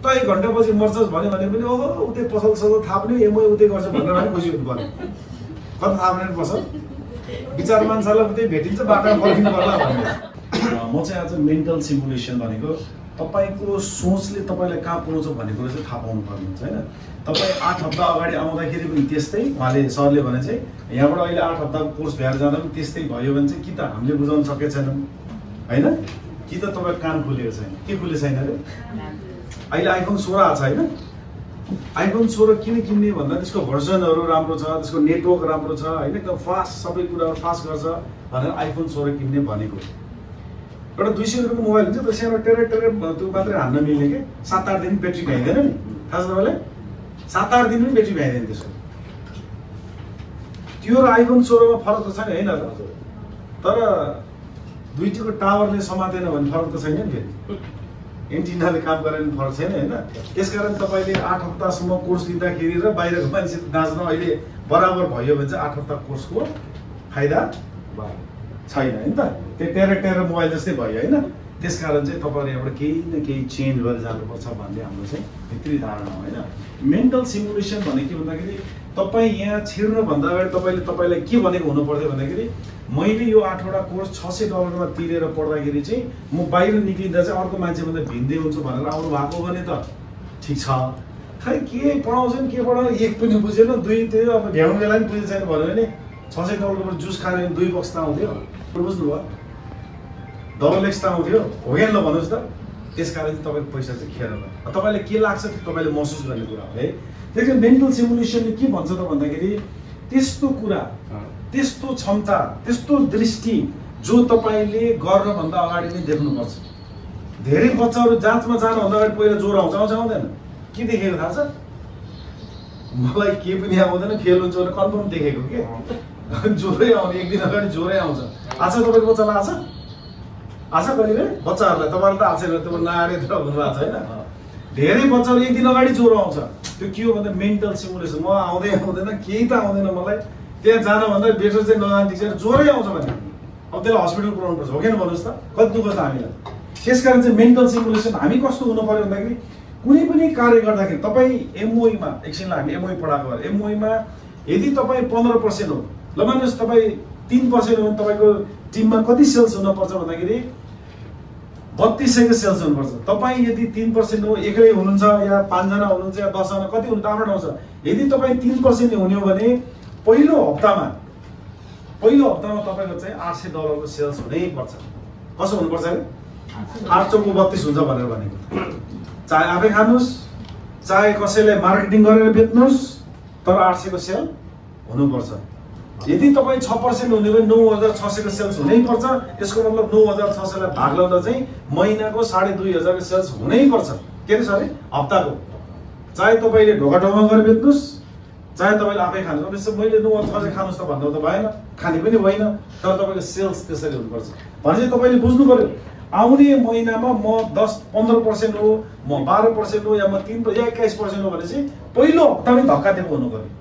झट्टै घन्टापछि मर्छस् भन्यो भने पनि ओहो उतै पसल ससल थाप्ने एमओ उतै गर्छ भनेर पनि खुसी हुनु पर्यो कता थाप्ने पसल विचार मान्छेलाई उतै भेटिन्छ बाटामा फर्किनु पर्ला भन्ने म चाहिँ आज मेन्टल सिमुलेसन भनेको तपाईको सोचले तपाईलाई कहाँ पुर्याउँछ भन्ने कुरा चाहिँ थाहा पाउनु पर्ने हुन्छ हैन तपाई 8 हप्ता अगाडि आउँदाखेरि पनि त्यस्तै उहाँले सरले भने चाहिँ यहाँबाट अहिले 8 हप्ताको कोर्स भएर जाँदा पनि त्यस्तै भयो भने चाहिँ कि त हामीले बुझाउन सकेको छैनौँ हैन कि त तपाईको कान खुलेको छैन के खुलेको छैन रे अहिले आइफोन 16 आछ हैन आइफोन 16 किन किन्ने भन्दा त्यसको भर्जनहरु राम्रो छ त्यसको नेटवर्क राम्रो छ हैन एकदम फास्ट सबै कुरा फास्ट गर्छ भनेर आइफोन 16 किन्ने भनेको एउटा 200 रुपैयाँको मोबाइल हुन्छ त्यो सानो टेरे टेरे त्यो मात्रै हान्न मिल्ने के 7-8 दिन ब्याट्री भ्याइदैन नि थाहा छ तपाईलाई 7-8 दिन पनि ब्याट्री भ्याइदैन त्यसको त्यो र आइफोन 16 मा फरक त छैन हैन र तर दुईटीको टावरले समातेन भने फरक त छैन नि फेरि एन्टिनाले काम गरेन फरक छैन हैन त्यसकारण तपाईले 8 हप्तासम्म कोर्स लिँदाखेरि र बाहिरको मान्छे नाच्न अहिले बराबर भयो भने चाहिँ 8 हप्ता कोर्सको फाइदा छैन हैन त त्यो टेरे मोबाइल जस्तै भयो हैन त्यसकारण चाहिँ तपाईहरु यहाँबाट केही न केही चेन्ज गरेर जानुपर्छ भन्ने हाम्रो चाहिँ भित्री धारणा हो हैन मेन्टल सिमुलेसन भने के भन्दाखेरि तपाई यहाँ छिर्नु भन्दा अगाडि तपाईलाई के भनेको हुनु पर्थ्यो भन्दाखेरि मैले यो 8 वटा कोर्स $600 मा तिरेर पढ्दाखेरि चाहिँ म बाहिर निक्लिँदा चाहिँ अर्को मान्छेभन्दा भिन्दै हुन्छु भनेर आउनु भएको भने त ठीक छ खै के पढाउँछन् के पढाउन एक पनि बुझेन दुई त्यो अब भ्याउनु बेला नि बुझेछ छैन भन्यो भने $600 को जुस खाएर 2 बक्स त आउँथ्यो बुझ्नु भयो डबल एक्स त आउँथ्यो हो कि ल भन्नुस् त त्यसकारण चाहिँ तपाईको पैसा चाहिँ खेर ल तपाईलाई के लाग्छ त्यो तपाईले महसुस गर्ने कुरा हो है त्यसैले मेन्टल सिमुलेसनले के भन्छ त भन्दाखेरि त्यस्तो कुरा त्यस्तो क्षमता त्यस्तो दृष्टि जो तपाईले गर्न भन्दा अगाडि नै देख्नुपर्छ धेरै बच्चाहरु जाँचमा जान भन्दा अगाडि पहिला ज्वरो आउँछ आउँदैन के देखेको थाहा छ मलाई के पनि आउँदैन फेल हुन्छ भने कन्फर्म देखेको के ज्वरै आउने एक दिन अगाडि ज्वरै आउँछ आज तपाईको बच्चालाई आछ कहिले बच्चाहरुलाई तपाईहरु त आछ त्यो नारे त भन्नु भएको छैन धेरै बच्चाहरु एक दिन अगाडि ज्वरो आउँछ त्यो के हो भन्दा मेन्टल सिमुलेसन म आउँदैन केही त आउँदैन मलाई त्यहाँ जान भन्दा बेटर चाहिँ नआन्टी चाहिँ ज्वरै आउँछ भने अब त्यसलाई हस्पिटल पुर्याउनु पर्छ हो कि भन्नुस् त कति दुःख छ हामीलाई त्यसकारण चाहिँ मेन्टल सिमुलेसन हामी कस्तो हुनु पर्यो भन्दाखेरि कुनै पनि कार्य गर्दाखेरि तपाई एमओई मा एकछिनलाई हामी एमओई पढाएको भएर एमओई मा यदि तपाई 15% हो ल मान्नुस् तपाई 3% हो भने तपाईको टिममा कति सेल्स हुनुपर्छ भन्दाखेरि 3200 को सेल्स हुनुपर्छ तपाई यदि 3% हो एक्लै हुनुहुन्छ या 5 जना हुनुहुन्छ या 10 जना कति हुनु आफ्नो आउँछ यदि तपाई 3% हुने हो भने पहिलो हप्तामा तपाईको चाहिँ $800 को सेल्स हुनै पर्छ कसो हुनु पर्छ अरे 8 चौको 32 हुन्छ भनेर भनेको चाहे आफै खानुस् चाहे कसैलाई मार्केटिङ गरेर बेच्नुस् तर 800 को सेल हुनुपर्छ यदि तपाई 6% हुने भने 9600 को सेल्स हुनै पर्छ यसको मतलब 9600 लाई भाग लाउँदा चाहिँ महिनाको 2500 को सेल्स हुनै पर्छ के रे सर हप्ताको चाहे तपाईले ढोका ढोका गरेर बेच्नुस् चाहे तपाईले आफै खानुस् त्यसो मैले 9600 खानुस् त भन्दा त भएन खाने पनि होइन तर तपाईको सेल्स त्यसरी हुनुपर्छ भने चाहिँ तपाईले बुझ्नु पर्यो आउने महिनामा म 10-15% हो म 12% हो या म 3% या 21% हो भने चाहिँ पहिलो हप्तामै धक्का दिएको हुनु पर्यो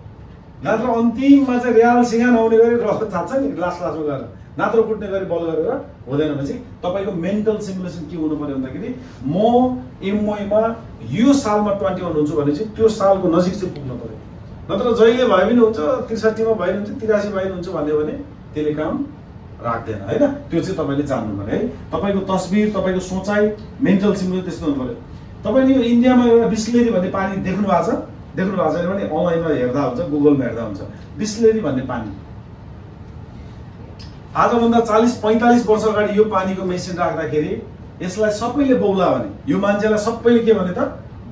नत्र अन्तिममा चाहिँ रियाल सिंगान आउने गरी थाहा छ नि लास्टमा गएर नात्र कुट्ने गरी बल गरेर हुँदैन भने चाहिँ तपाईको मेन्टल सिमुलेसन के हुनु पर्यो भन्दाखेरि म एमओई मा यो सालमा 21 हुन्छु भने चाहिँ त्यो सालको नजिक चाहिँ पुग्नु पर्यो नत्र जहिले भए पनि हुन्छ 63 मा भए हुन्छ 83 भए हुन्छ भन्यो भने त्यसले काम राख्दैन हैन त्यो चाहिँ तपाईले जान्नु पर्यो है तपाईको तस्बिर तपाईको सोचाइ मेन्टल सिमुलेसन त्यस्तो हुनु पर्यो तपाईले यो इन्डियामा एउटा बिस्लेरी भन्ने पानी देख्नु भएको छ छैन भने अनलाइनमा हेर्दा हुन्छ गुगलमा हेर्दा हुन्छ बिस्लेरी भन्ने पानी आजभन्दा 40-45 वर्ष अगाडि यो पानीको मेसिन राख्दाखेरि यसलाई सबैले बौला भने यो मान्छेलाई सबैले के भने त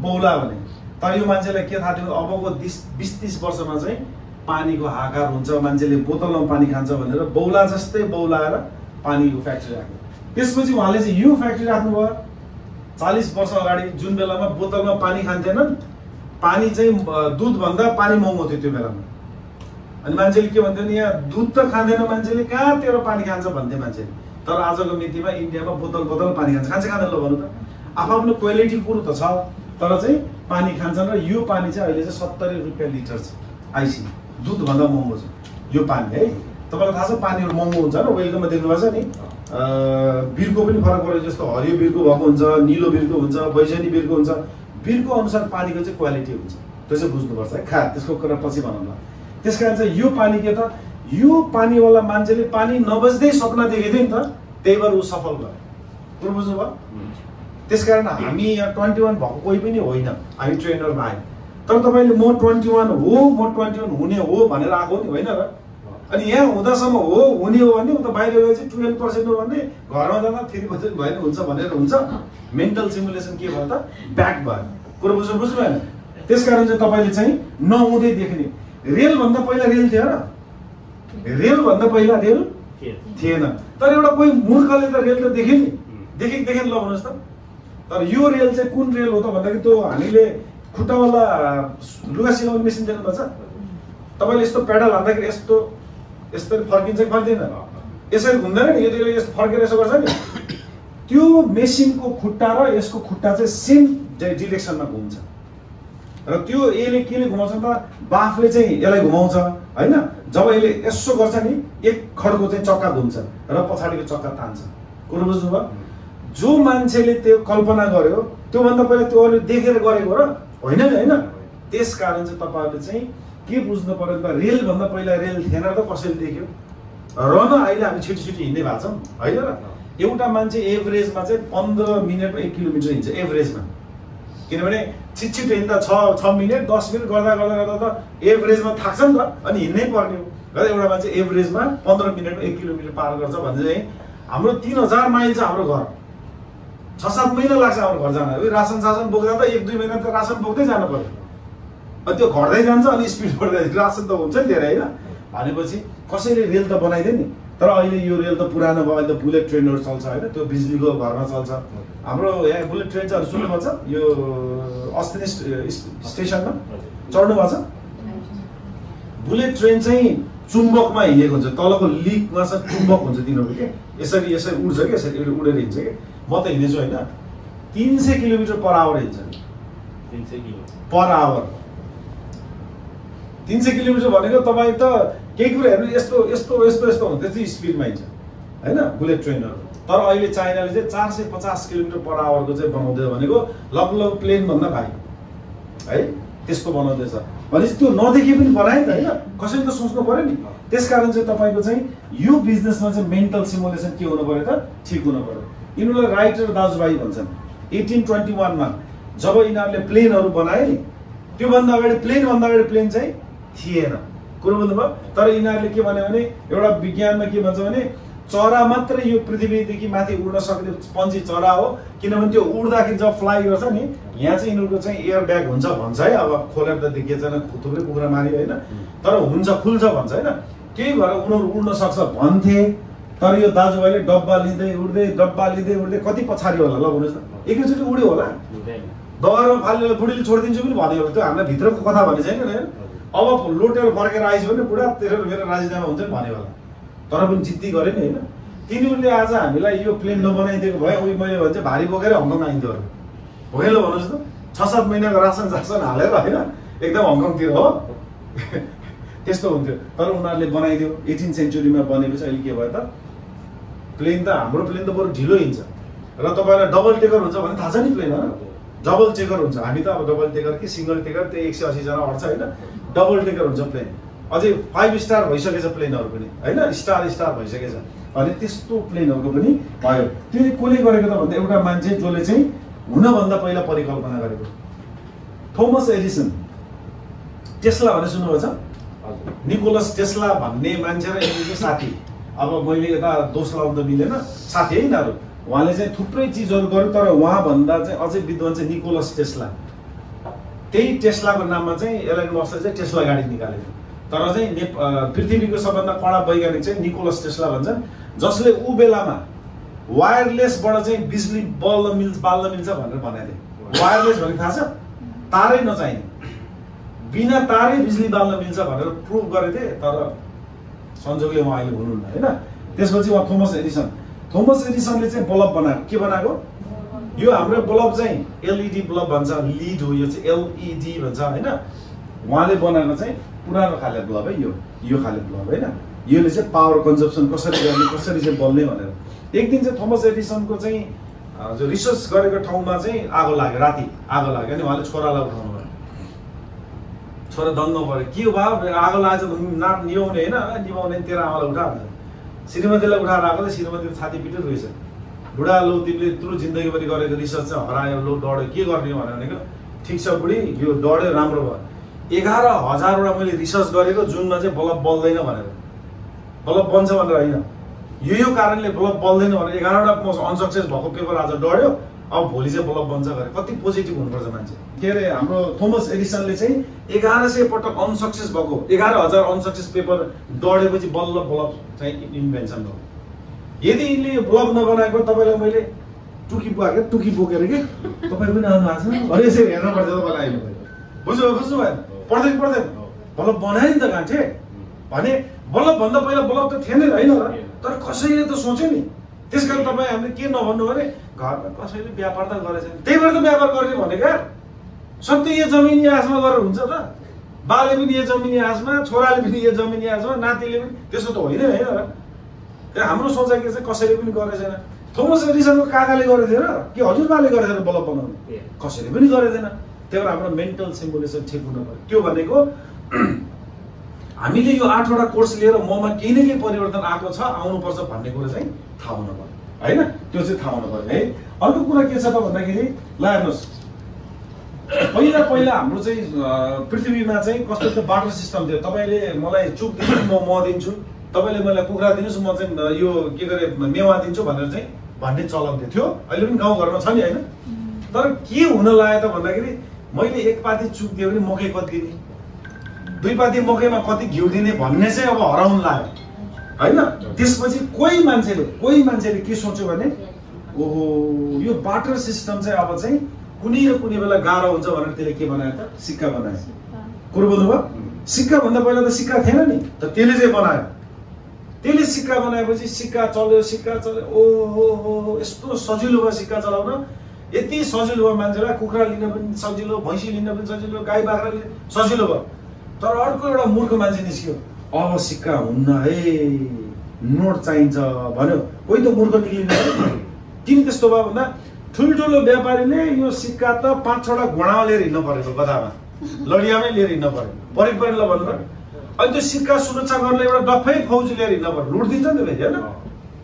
बौला भने तर यो मान्छेलाई के थाहा थियो अबको 20-30 वर्षमा चाहिँ पानीको हाकार हुन्छ मान्छेले बोतलमा पानी खान्छ भनेर बौला जस्तै बौलाएर पानीको फ्याक्ट्री राख्यो त्यसपछि उहाँले चाहिँ यो फ्याक्ट्री राख्नुभयो 40 वर्ष अगाडि जुन बेलामा बोतलमा पानी खान्थेनन् पानी चाहिँ दूध भन्दा पानी महँगो थियो त्यो बेलामा अनि मान्छेले के भन्थ्यो नि यहाँ दूध त खाँदैन मान्छेले कहाँ तेरो पानी खान्छ भन्थे मान्छेले तर आजको मितिमा इन्डियामा बोतल पानी खान्छ खाँदैन ल भन्नु त आफ्नो क्वालिटी कुरो त छ तर चाहिँ पानी खान्छन् र यो पानी चाहिँ अहिले चाहिँ 70 रुपैयाँ लिटर छ आइसी दूध भन्दा महँगो छ यो पानी है तपाईलाई थाहा छ पानीहरु महँगो हुन्छ र वेलकममा देख्नु भएको छ नि बिर्को पनि फरक पर्यो जस्तो हरियो बिर्को भएको हुन्छ नीलो बिर्को हुन्छ बैजनी बिर्को हुन्छ बिलको अनुसार पानीको चाहिँ क्वालिटी हुन्छ, त्यो चाहिँ बुझ्नुपर्छ है। त्यसको कुरा पछि भनौँला। त्यस कारण चाहिँ यो पानी के त, यो पानीवाला मान्छेले पानी नबज्दै सपना देखेको थियो नि त, त्यही भएर ऊ सफल भयो। कुरो बुझ्नुभयो? त्यसकारण हामी यहाँ 21 भएको कोही पनि होइन, हामी ट्रेनरमा आयो। तर तपाईँले म 21 हो, म 21 हुने हो भनेर आएको नि होइन र? अनि यहाँ हुँदासम्म हो हुने हो भने उता बाहिर गए चाहिँ 12% हो भने घरमा जाँदा 3% भएन हुन्छ भनेर हुन्छ। मेन्टल सिमुलेसन के भयो त, ब्याक भयो। कुरो बुझ्नु भएन? त्यसकारण चाहिँ तपाईँले चाहिँ नहुँदै देख्ने। रेलभन्दा पहिला रेल थियो र? रेलभन्दा पहिला रेल थिएन। तर एउटा कोही मूर्खले त रेल त देखे नि, देखेन ल भन्नुहोस् त। तर यो रेल चाहिँ कुन रेल हो त भन्दाखेरि त्यो हामीले खुट्टावाला लुगा सिलाउने मेसिन देख्नुभएको छ? तपाईँले यस्तो पेडल हान्दाखेरि यस्तो यसरी फर्किन्छ कि फर्किँदैन? यसरी घुम्दैन नि, यति यस्तो फर्केर यसो गर्छ नि। त्यो मेसिनको खुट्टा र यसको खुट्टा चाहिँ सेम डिरेक्सनमा घुम्छ र त्यो यसले केले घुमाउँछ त, बाफले चाहिँ यसलाई घुमाउँछ होइन। जब यसले यसो गर्छ नि, एक खड्को चाहिँ चक्का घुम्छ र पछाडिको चक्का तान्छ। कुरो बुझ्नुभयो? जो मान्छेले त्यो कल्पना गर्यो त्योभन्दा पहिला त्यो अरूले देखेर गरेको र होइन नि होइन। त्यस कारण चाहिँ तपाईँहरूले चाहिँ के बुझ्नु पर्यो त, रेलभन्दा पहिला रेल थिएन र त कसैले देख्यो र न अहिले हामी छिटो हिँड्दै भएको छौँ होइन र? एउटा मान्छे एभरेजमा चाहिँ 15 मिनटमा 1 किलोमिटर हिँड्छ एभरेजमा। किनभने छिटो हिँड्दा 6 मिनट 10 मिनट गर्दा गर्दा त एभरेजमा थाक्छ नि त, अनि हिँड्नै पर्ने हो र एउटा मान्छे एभरेजमा 15 मिनटमा 1 किलोमिटर पार गर्छ भने चाहिँ हाम्रो 3000 माइल छ हाम्रो घर। 6-7 महिना लाग्छ हाम्रो घर जान। रासन सासन बोक्दा त 1-2 महिना त रासन बोक्दै जानु पर्यो। अनि त्यो घट्दै जान्छ, अनि स्पिड बढ्दै रासन त हुन्छ नि धेरै होइन। भनेपछि कसैले रेल त बनाइदियो नि। तर अहिले यो रेल त पुरानो भयो, अहिले त बुलेट ट्रेनहरू चल्छ होइन, त्यो बिजुलीको भरमा चल्छ। हाम्रो यहाँ बुलेट ट्रेन चाहिँ सुन्नुभएको छ? यो अस्तिनी स्टेसनमा चढ्नु भएको छ? बुलेट ट्रेन चाहिँ चुम्बकमा हिँडेको हुन्छ, तलको लिकमा चाहिँ चुम्बक हुन्छ तिनीहरू के, यसरी उड्छ कि यसरी उडेर हिँड्छ कि। म त हिँडेछु होइन, 300 किलोमिटर पर आवर हिँड्छ। 300 पर आवर 300 किलोमिटर भनेको तपाईँ त केही कुरा हेर्नु यस्तो यस्तो यस्तो यस्तो हुन्छ, त्यति स्पिडमा हिँड्छ होइन बुलेट ट्रेनहरू। तर अहिले चाइनाले चाहिँ 450 किलोमिटर पर आवरको चाहिँ बनाउँदै भनेको लगभग प्लेनभन्दा भाइ है, त्यस्तो बनाउँदैछ। भनेपछि त्यो नदेखि पनि बनायो नि त होइन, कसैले त सोच्नु पर्यो नि। त्यस कारण चाहिँ तपाईँको चाहिँ यो बिजनेसमा चाहिँ मेन्टल सिमुलेसन के हुनु पर्यो त, ठिक हुनु पर्यो। यिनीहरूलाई राइटर दाजुभाइ भन्छन्। 1821 मा जब यिनीहरूले प्लेनहरू बनाए नि, त्योभन्दा अगाडि प्लेन चाहिँ थिएन। कुरो बुझ्नुभयो? तर यिनीहरूले के भन्यो भने एउटा विज्ञानमा के भन्छ भने चरा मात्रै यो पृथ्वीदेखि माथि उड्न सक्ने पन्छी चरा हो, किनभने त्यो उड्दाखेरि जब फ्लाइ गर्छ नि यहाँ चाहिँ यिनीहरूको चाहिँ एयर ब्याग हुन्छ भन्छ है। अब खोलेर त देखिएन, थुप्रै कुखुरा मारियो होइन, तर हुन्छ खुल्छ भन्छ होइन। त्यही भएर उनीहरू उड्न सक्छ भन्थे। तर यो दाजुभाइले डब्बा लिँदै उड्दै कति पछाडि होला ल भन्नुहोस् त? एकैचोटि उड्यो होला? दबारमा फालेर बुढीले छोडिदिन्छु पनि भन्यो होला। त्यो हामीलाई भित्रको कथा भने छैन नि। अब लोटेर फर्केर आइस भने बुढा तेरो मेरो राजीनामा हुन्छ नि भन्यो होला। तर पनि जिद्दी गरे नि होइन। तिनीहरूले आज हामीलाई यो प्लेन नबनाइदिएको भए उही मैले भन्छ भारी बोकेर हङकङ आइन्थ्यो अरे हो ल भन्नुहोस् त। 6-7 महिनाको रासन हालेर होइन एकदम हङकङतिर हो त्यस्तो हुन्थ्यो। तर उनीहरूले बनाइदियो। 18 सेन्चुरीमा बनेपछि अहिले के भयो त, प्लेन त हाम्रो प्लेन त बरु ढिलो हिँड्छ र तपाईँलाई डबल टेकर हुन्छ भने थाहा छ नि प्लेन होइन? डबल टेकर हुन्छ। हामी त अब डबल टेकर कि सिङ्गल टेकर त्यो 180 जना अट्छ होइन, डबल टेकर हुन्छ प्लेन। अझै 5 स्टार भइसकेछ प्लेनहरू पनि होइन, स्टार भइसकेछ। अनि त्यस्तो प्लेनहरूको पनि भयो। त्यो कसले गरेको त भन्दा एउटा मान्छे जसले चाहिँ हुनभन्दा पहिला परिकल्पना गरेको, थोमस एडिसन। टेस्ला भनेर सुन्नुभएको छ? निकोलस टेस्ला भन्ने मान्छे र यिनीहरूको साथी। अब मैले यता दोष लगाउन त मिलेन, साथी है यिनीहरू। उहाँले चाहिँ थुप्रै चिजहरू गर्यो, तर उहाँभन्दा चाहिँ अझै विद्वान चाहिँ निकोलस टेस्ला। त्यही टेस्लाको नाममा चाहिँ एलन मस्कले चाहिँ टेस्ला गाडी निकालेको। तर चाहिँ पृथ्वीको सबभन्दा कडा वैज्ञानिक चाहिँ निकोलस टेस्ला भन्छन्, जसले ऊ बेलामा वायरलेसबाट चाहिँ बिजुली बाल्न मिल्छ भनेर भनेको थिए। वायरलेस भनेको थाहा छ? तारै नचाहिने, बिना तारै बिजुली बाल्न मिल्छ भनेर प्रुभ गरेको थिए। तर संजोगले उहाँ अहिले हुनुहुन्न होइन। त्यसपछि उहाँ थोमस एडिसनले चाहिँ बल्ब बनाएको। के बनाएको? यो हाम्रो बल्ब चाहिँ एलइडी बल्ब भन्छ, लिड हो यो चाहिँ, एलइडी भन्छ होइन। उहाँले बनाएको चाहिँ पुरानो खाले बल्ब है, यो खाले बल्ब होइन। यसले चाहिँ पावर कन्जम्सन कसरी गर्ने, कसरी चाहिँ बल्ने भनेर। एक दिन चाहिँ थोमस एडिसनको चाहिँ जो रिसर्च गरेको ठाउँमा चाहिँ आगो लाग्यो, राति आगो लाग्यो अनि उहाँले छोरालाई उठाउनु भयो। छोरा दङ्ग पऱ्यो, के भयो आगो लागेछ नाप निभाउने होइन, निभाउने तेरो आमालाई उठा भन्छ। श्रीमतीलाई उठाएर आएको त श्रीमतीको छाती पिटो रोएछ। बुढा लो तिमीले यत्रो जिन्दगीभरि गरेको रिसर्च चाहिँ हरायो, लो डढ्यो, के गर्ने भनेको ठिक छ बुढी यो डढ्यो राम्रो भयो। 11,000वटा मैले रिसर्च गरेको जुनमा चाहिँ बल्ब बल्दैन भनेर, बल्ब बन्छ भनेर होइन, यो कारणले बल्ब बल्दैन भनेर 11वटा अनसक्सेस भएको पेपर आज डढ्यो, अब भोलि चाहिँ बल्ब बन्छ गरे। कति पोजिटिभ हुनुपर्छ मान्छे। के अरे हाम्रो थोमस एडिसनले चाहिँ 1100 पटक अनसक्सेस भएको 11,000 अनसक्सेस पेपर डढेपछि बल्ल बल्ब चाहिँ इन्भेन्सन भयो। यदि यिनले यो बल्ब नबनाएको तपाईँलाई मैले टुकी बोकेर के तपाईँ पनि आउनु भएको छ भने यसरी हेर्नुपर्छ तपाईँलाई आइनु भयो। बुझ्नु भएन? पर्दैन बल्ब बनायो नि त गाँठे भने बल्ब भन्दा पहिला बल्ब त थिएन होइन र, तर कसैले त सोच्यो नि। त्यस कारण तपाईँ हामीले के नभन्नु भने घरमा कसैले व्यापार त गरेछ, त्यही भएर त व्यापार गर्ने भनेको यार। सबै यो जमिनी आसमा गरेर हुन्छ त? बाले पनि यो जमिनी आसमा, छोराले पनि यो जमिनी आसमा, नातिले पनि, त्यसो त होइन होइन र। त्यहाँ हाम्रो सोचाइ के चाहिँ कसैले पनि गरेको छैन। थोमस एडिसनको काकाले गरेको थिएन कि हजुरबाले गरेको थिएन बल्ब बनाउनु? कसैले पनि गरेको थिएन। त्यही भएर हाम्रो मेन्टल सिमुलेसन ठिक हुनु पर्यो। त्यो भनेको हामीले यो 8वटा कोर्स लिएर ममा केही न केही परिवर्तन आएको छ, आउनुपर्छ भन्ने कुरा चाहिँ थाहा हुनु पर्यो होइन, त्यो चाहिँ थाहा हुनु पर्यो है। अर्को कुरा के छ त भन्दाखेरि ल हेर्नुहोस्, पहिला हाम्रो चाहिँ पृथ्वीमा चाहिँ कस्तो त बाटर सिस्टम थियो। तपाईँले मलाई चुक दिनुहोस् म दिन्छु, तपाईँले मलाई कुखुरा दिनुहोस् म चाहिँ यो के गरे मेवा दिन्छु भनेर चाहिँ भन्ने चलन थियो। अहिले पनि गाउँघरमा छ नि होइन। तर के हुन लाग्यो त भन्दाखेरि मैले 1 पाती चुक दियो भने मकै कति दिने, 2 पाती मकैमा कति घिउ दिने भन्ने चाहिँ अब हराउन लाग्यो होइन। त्यसपछि कोही मान्छेले के सोच्यो भने ओहो यो बाटर सिस्टम चाहिँ अब चाहिँ कुनै न कुनै बेला गाह्रो हुन्छ भनेर त्यसले के बनायो त सिक्का बनायो। कुरो बुझ्नुभयो? सिक्का भन्दा पहिला त सिक्का थिएन नि, त त्यसले चाहिँ बनायो। त्यसले सिक्का बनाएपछि सिक्का चल्यो ओहो यस्तो सजिलो भयो सिक्का चलाउन। यति सजिलो भयो मान्छेलाई, कुखुरा लिन पनि सजिलो, भैँसी लिन पनि सजिलो, गाई बाख्रा लिन सजिलो भयो। तर अर्को एउटा मूर्ख मान्छे निस्क्यो, अब सिक्का हुन्न है नोट चाहिन्छ भन्यो। कोही त मूर्ख निक्लिन्छ। किन त्यस्तो भयो भन्दा ठुल्ठुलो व्यापारीले यो सिक्का त 5-6वटा घोडामा लिएर हिँड्नु परेको, गधामा लडियामै लिएर हिँड्नु पर्यो, परेको ल भन्नु पर्यो। अनि त्यो सिक्का सुरक्षा गर्न एउटा डफै फौजी लिएर हिँड्नु पर्यो, लुट दिन्छ नि त फेरि होइन।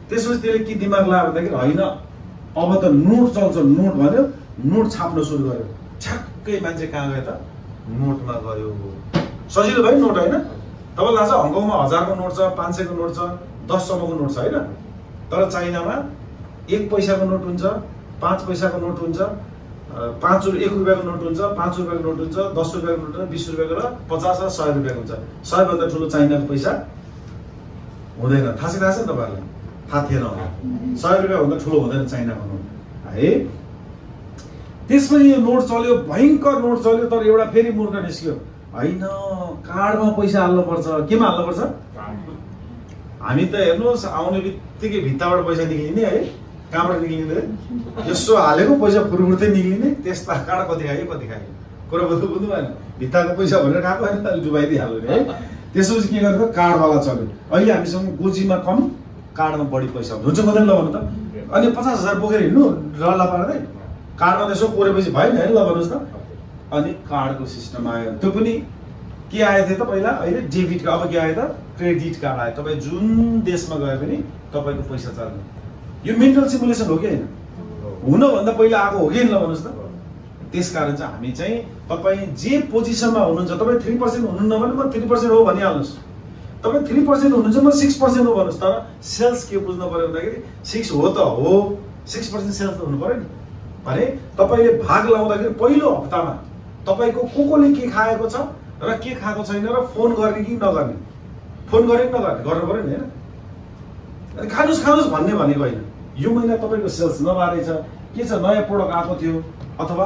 त्यसपछि त्यसले के दिमाग लाग्यो भन्दाखेरि होइन अब त नोट चल्छ, नोट भन्यो, नोट छाप्न सुरु गर्यो। ठ्याक्कै मान्छे कहाँ गयो त नोटमा गयो। सजिलो भयो नोट होइन। तपाईँलाई थाहा छ हङकङमा 1000को नोट छ, 500को नोट छ, 10 सम्मको नोट छ होइन। तर चाइनामा 1 पैसाको नोट हुन्छ, 5 पैसाको नोट हुन्छ, 1 रुपियाँको नोट हुन्छ, 5 रुपियाँको नोट हुन्छ, 10 रुपियाँको नोट हुन्छ, 20 रुपियाँको र 50 र 100 रुपियाँको हुन्छ। 100 भन्दा ठुलो चाइनाको पैसा हुँदैन। थाहा छ नि तपाईँहरूलाई? थाहा थिएन होला। 100 रुपियाँ भन्दा ठुलो हुँदैन चाइनाको नोट है। त्यसपछि यो नोट चल्यो, भयङ्कर नोट चल्यो। तर एउटा फेरि मूर्ख निस्क्यो, होइन कार्डमा पैसा हाल्नुपर्छ। केमा हाल्नुपर्छ? हामी त हेर्नुहोस् आउने बित्तिकै भित्ताबाट पैसा निक्लिने है, कहाँबाट निक्लिने यसो हालेको पैसा फुरफुर्तै निक्लिने। त्यस्ता कार्ड कति खायो कुरो बुझ्नु भएन। भित्ताको पैसा भनेर खाएको होइन, अलिक डुबाइदिइहाल्यो नि है। त्यसपछि के गर्यो त कार्डवाला चल्यो। अहिले हामीसँग गोजीमा कम, कार्डमा बढी पैसा हुन्छ कतै ल भन्नु त। अनि 50,000 बोकेर हिँड्नु रल्ला पार्दै, कार्डमा त्यसो कोरेपछि भएन है ल भन्नुहोस् त। अनि कार्डको सिस्टम आयो। त्यो पनि के आएको थियो त पहिला, अहिले डेबिट कार्ड, अब के आयो त क्रेडिट कार्ड आयो। तपाईँ जुन देशमा गए पनि तपाईँको पैसा चल्ने। यो मेन्टल सिमुलेसन हो कि होइन? हुनभन्दा पहिला आएको हो कि ल भन्नुहोस् त। त्यसकारण चाहिँ हामी चाहिँ तपाईँ जे पोजिसनमा हुनुहुन्छ, तपाईँ 3% हुनुहुन्न भने म 3% हो भनिहाल्नुहोस्। तपाईँ 3% हुनुहुन्छ म 6% हो भन्नुहोस्। तर सेल्स के बुझ्नु पर्यो भन्दाखेरि 6 हो त हो, 6% सेल्स त हुनु पर्यो नि। भने तपाईँले भाग लाउँदाखेरि पहिलो हप्तामा तपाईँको कोले के खाएको छ र के खाएको छैन र फोन गर्ने कि नगर्ने, फोन गर्ने कि नगर्ने गर्नु पर्यो नि होइन। अनि खानुहोस् भन्ने भनेको होइन। यो महिना तपाईँको सेल्स नभएरै छ, के छ नयाँ प्रोडक्ट आएको थियो अथवा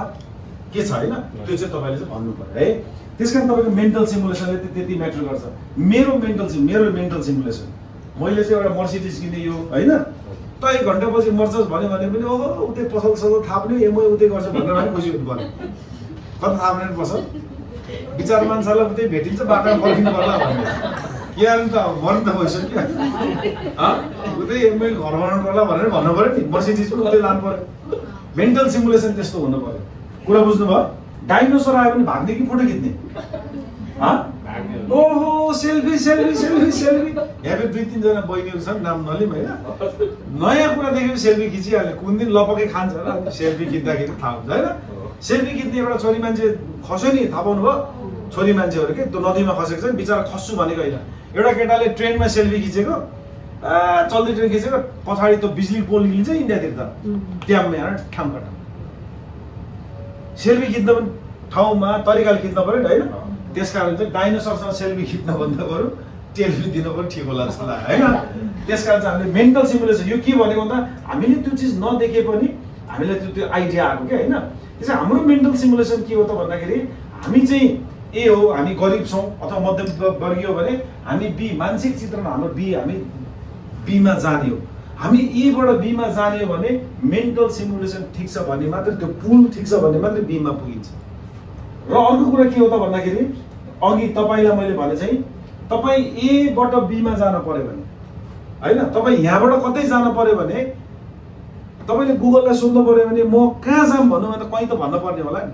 के छ होइन, त्यो चाहिँ तपाईँले चाहिँ भन्नु पर्यो है। त्यस कारण तपाईँको मेन्टल सिमुलेसनले त्यति म्याटर गर्छ। मेरो मेन्टल सिमुलेसन मैले चाहिँ एउटा मर्सिडिज किने यो होइन, त 1 घन्टापछि मर्छस् भन्यो भने पनि ओहो उतै पसल ससल थाप्ने एमओ उतै गर्छ भनेर पनि खुसी हुनु पर्यो। कता थाप्ने पसल विचार मान्छेलाई उतै भेटिन्छ, बाटोमा फर्किनु पर्ला भन्ने यार त मर्नु त भइसक्यो। उतै एमओ घर बनाउनु पर्ला भनेर भन्नु पर्यो नि, मर्सिडिज पनि उतै लानु पर्यो। मेन्टल सिमुलेसन त्यस्तो हुनु पर्यो। कुरा बुझ्नुभयो? डाइनोसर आयो भने भाग्ने कि फोटो खिच्ने? ओहो सेल्फी सेल्फी सेल्फी सेल्फी। यहाँ फेरि 2-3 जना बहिनीहरू छन्, नाम नलिम होइन, नयाँ कुरा देखेपछि सेल्फी खिचिहाल्ने, कुन दिन लपकै खान्छ र सेल्फी खिच्दाखेरि थाहा हुन्छ होइन। सेल्फी खिच्ने एउटा छोरी मान्छे खस्यो नि, थाहा पाउनुभयो? छोरी मान्छेहरू के त्यो नदीमा खसेको छ, बिचरा खस्छु भनेको होइन, एउटा केटाले ट्रेनमा सेल्फी खिचेको, चल्दै ट्रेन खिचेको, पछाडि त्यो बिजुली पोल निक्लिन्छ इन्डियातिर त, ट्याममा यहाँ ठामखट। सेल्फी खिच्न पनि ठाउँमा तरिकाले खिच्न पर्यो नि होइन। त्यसकारण चाहिँ डाइनोसरसँग सेल्फी खिच्नभन्दा बरु सेल्फी दिनु पनि ठिक होला जस्तो लाग्यो होइन। त्यसकारण चाहिँ हामीले मेन्टल सिमुलेसन, यो के भनेको भन्दा हामीले त्यो चिज नदेखे पनि हामीलाई त्यो आइडिया आएको क्या होइन। त्यसै हाम्रो मेन्टल सिमुलेसन के हो त भन्दाखेरि हामी चाहिँ ए हो, हामी गरिब छौँ अथवा मध्यम वर्गीय हो भने हामी बी, मानसिक चित्रण हाम्रो बी, हामी बीमा जाने हो। हामी एबाट बीमा जाने हो भने मेन्टल सिमुलेसन ठिक छ भने मात्र, त्यो पुल ठिक छ भने मात्रै बीमा पुगिन्छ। र अर्को कुरा के हो त भन्दाखेरि अघि तपाईँलाई मैले भने चाहिँ तपाईँ एबाट बीमा जान पर्यो भने होइन, तपाईँ यहाँबाट कतै जान पर्यो भने तपाईँले गुगललाई सोध्नु पर्यो भने म कहाँ जाम भन्नु भने त कहीँ त भन्नु पर्ने होला नि,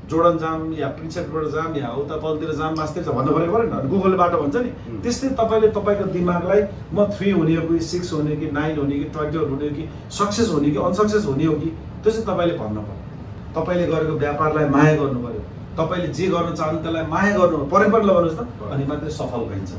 जोर्डन जाम या प्रिन्सेसबाट जाम या उता तलतिर जाम मास्तिर भन्नु पर्यो नि, गुगलले बाटो भन्छ नि। त्यस्तै तपाईँले तपाईँको दिमागलाई म 3 हुने हो कि 6 हुने कि 9 हुने कि 20 हुने हो कि सक्सेस हुने कि अनसक्सेस हुने हो कि त्यो चाहिँ तपाईँले भन्नु पर्यो। तपाईँले गरेको व्यापारलाई माया गर्नु पर्यो, तपाईँले जे गर्न चाहनु त्यसलाई माया गर्नु पर्यो, परेपरलाई भन्नुहोस् त, अनि मात्रै सफल भइन्छ।